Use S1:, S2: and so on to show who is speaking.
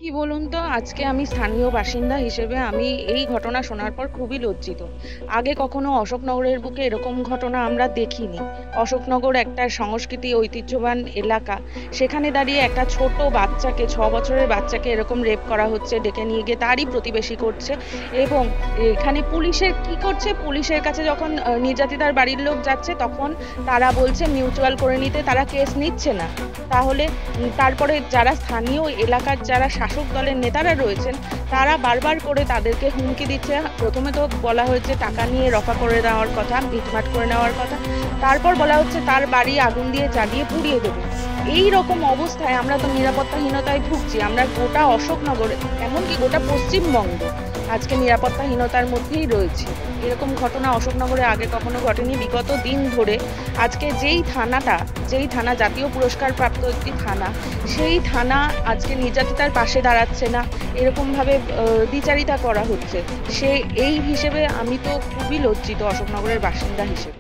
S1: কি বলুন তো, আজকে আমি স্থানীয় বাসিন্দা হিসেবে আমি এই ঘটনা শোনার পর খুবই লজ্জিত। আগে কখনো অশোকনগরের বুকে এরকম ঘটনা আমরা দেখিনি। অশোকনগর একটা সংস্কৃতি ঐতিহ্যবান এলাকা। সেখানে দাঁড়িয়ে একটা ছোট বাচ্চাকে, 6 বছরের বাচ্চাকে এরকম রেপ করা হচ্ছে, ডেকে নিয়ে গিয়ে তারই প্রতিবেশী করছে। এবং এখানে পুলিশের কি করছে, পুলিশের কাছে যখন নির্যাতিতার বাড়ির লোক যাচ্ছে, তখন তারা বলছে মিউচুয়াল করে নিতে, তারা কেস নিচ্ছে না। তাহলে তারপরে যারা স্থানীয় এলাকার যারা শাসক দলের নেতারা রয়েছেন, তারা বারবার করে তাদেরকে হুমকি দিচ্ছে। প্রথমে তো বলা হয়েছে টাকা নিয়ে রফা করে দেওয়ার কথা, মিটমাট করে নেওয়ার কথা। তারপর বলা হচ্ছে তার বাড়ি আগুন দিয়ে জ্বালিয়ে পুড়িয়ে দেবে। এই রকম অবস্থায় আমরা তো নিরাপত্তাহীনতায় ভুগছি। আমরা গোটা অশোকনগর, এমনকি গোটা পশ্চিমবঙ্গ আজকে নিরাপত্তাহীনতার মধ্যেই রয়েছে। এরকম ঘটনা অশোকনগরে আগে কখনো ঘটেনি বিগত দিন ধরে। আজকে যেই থানা জাতীয় পুরস্কার প্রাপ্ত একটি থানা, সেই থানা আজকে নির্যাতিতার পাশে দাঁড়াচ্ছে না, এরকমভাবে দ্বিচারিতা করা হচ্ছে। এই হিসেবে আমি তো খুবই লজ্জিত অশোকনগরের বাসিন্দা হিসেবে।